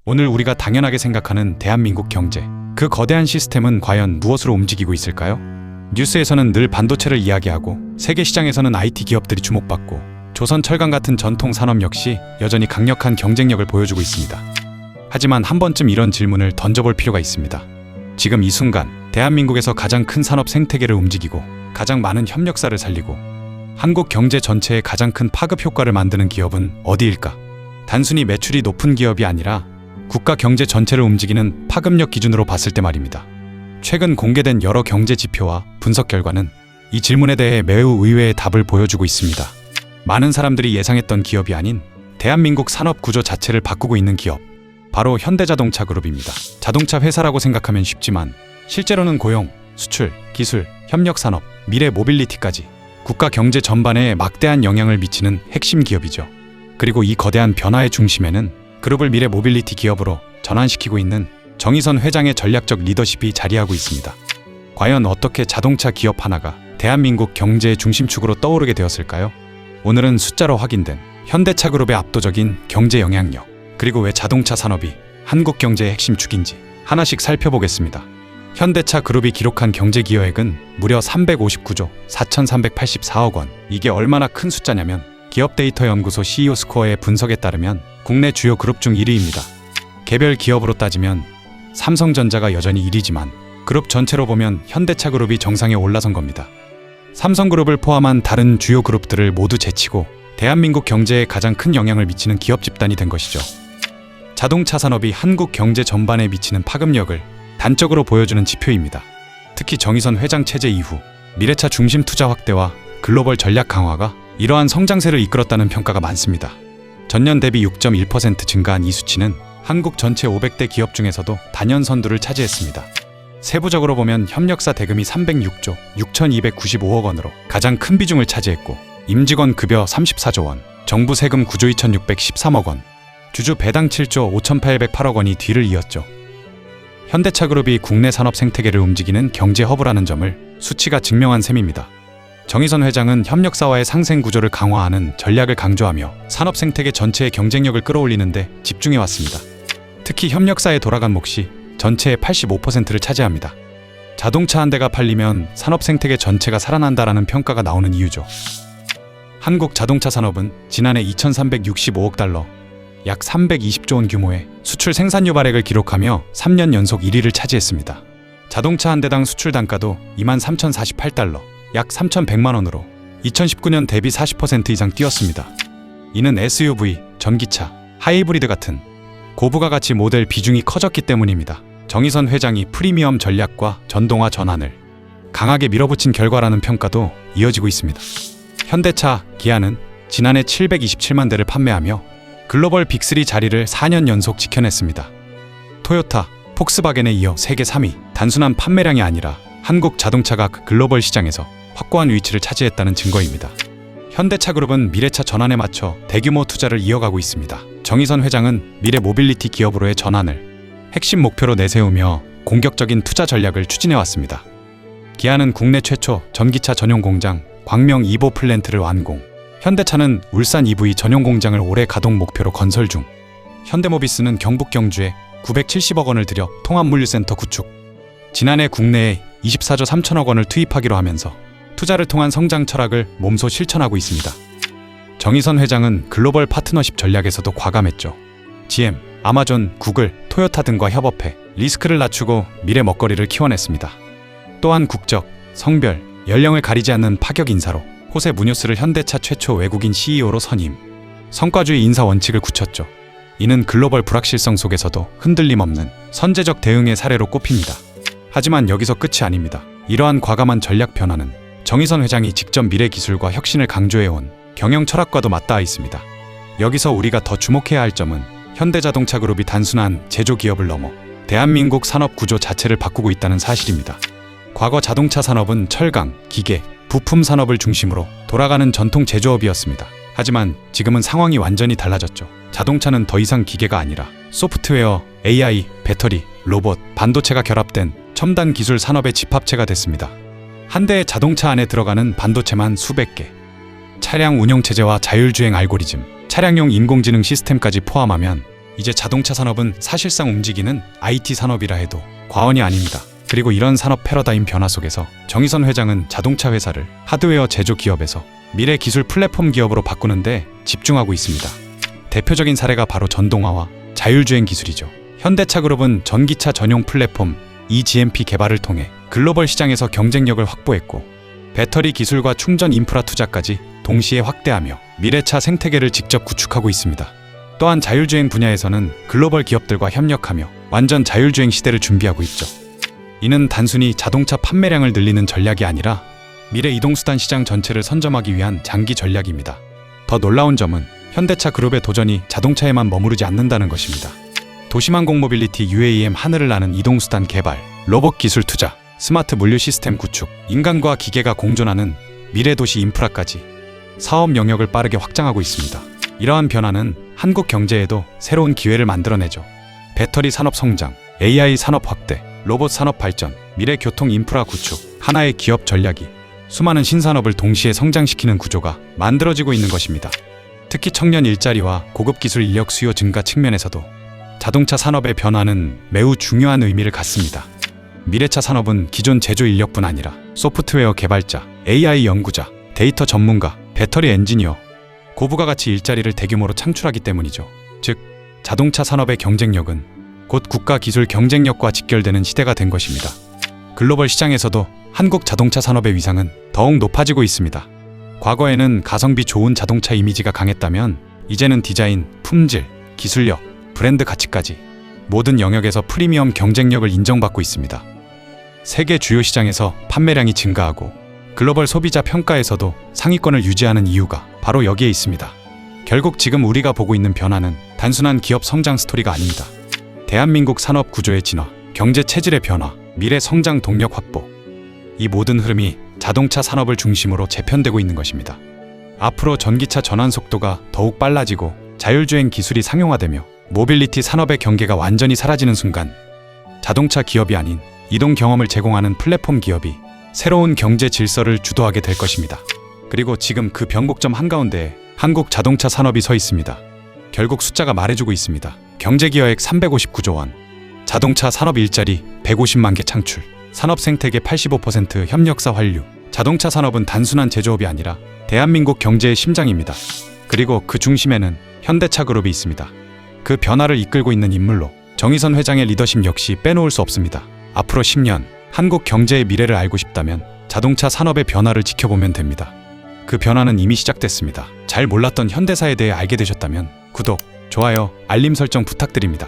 오늘 우리가 당연하게 생각하는 대한민국 경제, 그 거대한 시스템은 과연 무엇으로 움직이고 있을까요? 뉴스에서는 늘 반도체를 이야기하고 세계 시장에서는 IT 기업들이 주목받고 조선철강 같은 전통 산업 역시 여전히 강력한 경쟁력을 보여주고 있습니다. 하지만 한 번쯤 이런 질문을 던져볼 필요가 있습니다. 지금 이 순간 대한민국에서 가장 큰 산업 생태계를 움직이고 가장 많은 협력사를 살리고 한국 경제 전체에 가장 큰 파급 효과를 만드는 기업은 어디일까? 단순히 매출이 높은 기업이 아니라 국가 경제 전체를 움직이는 파급력 기준으로 봤을 때 말입니다. 최근 공개된 여러 경제 지표와 분석 결과는 이 질문에 대해 매우 의외의 답을 보여주고 있습니다. 많은 사람들이 예상했던 기업이 아닌 대한민국 산업 구조 자체를 바꾸고 있는 기업, 바로 현대자동차 그룹입니다. 자동차 회사라고 생각하면 쉽지만 실제로는 고용, 수출, 기술, 협력산업, 미래 모빌리티까지 국가 경제 전반에 막대한 영향을 미치는 핵심 기업이죠. 그리고 이 거대한 변화의 중심에는 그룹을 미래 모빌리티 기업으로 전환시키고 있는 정의선 회장의 전략적 리더십이 자리하고 있습니다. 과연 어떻게 자동차 기업 하나가 대한민국 경제의 중심축으로 떠오르게 되었을까요? 오늘은 숫자로 확인된 현대차 그룹의 압도적인 경제 영향력, 그리고 왜 자동차 산업이 한국 경제의 핵심 축인지 하나씩 살펴보겠습니다. 현대차 그룹이 기록한 경제 기여액은 무려 359조 4,384억 원. 이게 얼마나 큰 숫자냐면 기업데이터연구소 CEO 스코어의 분석에 따르면 국내 주요 그룹 중 1위입니다. 개별 기업으로 따지면 삼성전자가 여전히 1위지만 그룹 전체로 보면 현대차 그룹이 정상에 올라선 겁니다. 삼성그룹을 포함한 다른 주요 그룹들을 모두 제치고 대한민국 경제에 가장 큰 영향을 미치는 기업 집단이 된 것이죠. 자동차 산업이 한국 경제 전반에 미치는 파급력을 단적으로 보여주는 지표입니다. 특히 정의선 회장 체제 이후 미래차 중심 투자 확대와 글로벌 전략 강화가 이러한 성장세를 이끌었다는 평가가 많습니다. 전년 대비 6.1% 증가한 이 수치는 한국 전체 500대 기업 중에서도 단연 선두를 차지했습니다. 세부적으로 보면 협력사 대금이 306조 6,295억 원으로 가장 큰 비중을 차지했고, 임직원 급여 34조 원, 정부 세금 9조 2,613억 원, 주주 배당 7조 5,808억 원이 뒤를 이었죠. 현대차그룹이 국내 산업 생태계를 움직이는 경제 허브라는 점을 수치가 증명한 셈입니다. 정의선 회장은 협력사와의 상생 구조를 강화하는 전략을 강조하며 산업 생태계 전체의 경쟁력을 끌어올리는 데 집중해왔습니다. 특히 협력사에 돌아간 몫이 전체의 85%를 차지합니다. 자동차 한 대가 팔리면 산업 생태계 전체가 살아난다라는 평가가 나오는 이유죠. 한국 자동차 산업은 지난해 2,365억 달러, 약 320조 원 규모의 수출 생산 유발액을 기록하며 3년 연속 1위를 차지했습니다. 자동차 한 대당 수출 단가도 23,048달러, 약 3,100만 원으로 2019년 대비 40% 이상 뛰었습니다. 이는 SUV, 전기차, 하이브리드 같은 고부가가치 모델 비중이 커졌기 때문입니다. 정의선 회장이 프리미엄 전략과 전동화 전환을 강하게 밀어붙인 결과라는 평가도 이어지고 있습니다. 현대차, 기아는 지난해 727만 대를 판매하며 글로벌 빅3 자리를 4년 연속 지켜냈습니다. 토요타, 폭스바겐에 이어 세계 3위, 단순한 판매량이 아니라 한국 자동차가 글로벌 시장에서 확고한 위치를 차지했다는 증거입니다. 현대차그룹은 미래차 전환에 맞춰 대규모 투자를 이어가고 있습니다. 정의선 회장은 미래 모빌리티 기업으로의 전환을 핵심 목표로 내세우며 공격적인 투자 전략을 추진해왔습니다. 기아는 국내 최초 전기차 전용 공장 광명 2보 플랜트를 완공, 현대차는 울산 EV 전용 공장을 올해 가동 목표로 건설 중, 현대모비스는 경북 경주에 970억 원을 들여 통합물류센터 구축, 지난해 국내에 24조 3천억 원을 투입하기로 하면서 투자를 통한 성장 철학을 몸소 실천하고 있습니다. 정의선 회장은 글로벌 파트너십 전략에서도 과감했죠. GM, 아마존, 구글, 토요타 등과 협업해 리스크를 낮추고 미래 먹거리를 키워냈습니다. 또한 국적, 성별, 연령을 가리지 않는 파격 인사로 호세 무뇨스를 현대차 최초 외국인 CEO로 선임, 성과주의 인사 원칙을 굳혔죠. 이는 글로벌 불확실성 속에서도 흔들림 없는 선제적 대응의 사례로 꼽힙니다. 하지만 여기서 끝이 아닙니다. 이러한 과감한 전략 변화는 정의선 회장이 직접 미래 기술과 혁신을 강조해온 경영 철학과도 맞닿아 있습니다. 여기서 우리가 더 주목해야 할 점은 현대자동차 그룹이 단순한 제조 기업을 넘어 대한민국 산업 구조 자체를 바꾸고 있다는 사실입니다. 과거 자동차 산업은 철강, 기계, 부품 산업을 중심으로 돌아가는 전통 제조업이었습니다. 하지만 지금은 상황이 완전히 달라졌죠. 자동차는 더 이상 기계가 아니라 소프트웨어, AI, 배터리, 로봇, 반도체가 결합된 첨단 기술 산업의 집합체가 됐습니다. 한 대의 자동차 안에 들어가는 반도체만 수백 개, 차량 운영체제와 자율주행 알고리즘, 차량용 인공지능 시스템까지 포함하면 이제 자동차 산업은 사실상 움직이는 IT 산업이라 해도 과언이 아닙니다. 그리고 이런 산업 패러다임 변화 속에서 정의선 회장은 자동차 회사를 하드웨어 제조 기업에서 미래 기술 플랫폼 기업으로 바꾸는데 집중하고 있습니다. 대표적인 사례가 바로 전동화와 자율주행 기술이죠. 현대차 그룹은 전기차 전용 플랫폼 eGMP 개발을 통해 글로벌 시장에서 경쟁력을 확보했고, 배터리 기술과 충전 인프라 투자까지 동시에 확대하며 미래차 생태계를 직접 구축하고 있습니다. 또한 자율주행 분야에서는 글로벌 기업들과 협력하며 완전 자율주행 시대를 준비하고 있죠. 이는 단순히 자동차 판매량을 늘리는 전략이 아니라 미래 이동수단 시장 전체를 선점하기 위한 장기 전략입니다. 더 놀라운 점은 현대차 그룹의 도전이 자동차에만 머무르지 않는다는 것입니다. 도심항공 모빌리티 UAM 하늘을 나는 이동수단 개발, 로봇 기술 투자, 스마트 물류 시스템 구축, 인간과 기계가 공존하는 미래 도시 인프라까지 사업 영역을 빠르게 확장하고 있습니다. 이러한 변화는 한국 경제에도 새로운 기회를 만들어내죠. 배터리 산업 성장, AI 산업 확대, 로봇 산업 발전, 미래 교통 인프라 구축, 하나의 기업 전략이 수많은 신산업을 동시에 성장시키는 구조가 만들어지고 있는 것입니다. 특히 청년 일자리와 고급 기술 인력 수요 증가 측면에서도 자동차 산업의 변화는 매우 중요한 의미를 갖습니다. 미래차 산업은 기존 제조 인력뿐 아니라 소프트웨어 개발자, AI 연구자, 데이터 전문가, 배터리 엔지니어, 고부가 가치 일자리를 대규모로 창출하기 때문이죠. 즉, 자동차 산업의 경쟁력은 곧 국가 기술 경쟁력과 직결되는 시대가 된 것입니다. 글로벌 시장에서도 한국 자동차 산업의 위상은 더욱 높아지고 있습니다. 과거에는 가성비 좋은 자동차 이미지가 강했다면 이제는 디자인, 품질, 기술력, 브랜드 가치까지 모든 영역에서 프리미엄 경쟁력을 인정받고 있습니다. 세계 주요 시장에서 판매량이 증가하고 글로벌 소비자 평가에서도 상위권을 유지하는 이유가 바로 여기에 있습니다. 결국 지금 우리가 보고 있는 변화는 단순한 기업 성장 스토리가 아닙니다. 대한민국 산업 구조의 진화, 경제 체질의 변화, 미래 성장 동력 확보, 이 모든 흐름이 자동차 산업을 중심으로 재편되고 있는 것입니다. 앞으로 전기차 전환 속도가 더욱 빨라지고 자율주행 기술이 상용화되며 모빌리티 산업의 경계가 완전히 사라지는 순간, 자동차 기업이 아닌 이동 경험을 제공하는 플랫폼 기업이 새로운 경제 질서를 주도하게 될 것입니다. 그리고 지금 그 변곡점 한가운데에 한국 자동차 산업이 서 있습니다. 결국 숫자가 말해주고 있습니다. 경제기여액 359조 원, 자동차 산업 일자리 150만 개 창출, 산업 생태계 85% 협력사 환류. 자동차 산업은 단순한 제조업이 아니라 대한민국 경제의 심장입니다. 그리고 그 중심에는 현대차 그룹이 있습니다. 그 변화를 이끌고 있는 인물로 정의선 회장의 리더십 역시 빼놓을 수 없습니다. 앞으로 10년 한국 경제의 미래를 알고 싶다면 자동차 산업의 변화를 지켜보면 됩니다. 그 변화는 이미 시작됐습니다. 잘 몰랐던 현대사에 대해 알게 되셨다면 구독, 좋아요, 알림 설정 부탁드립니다.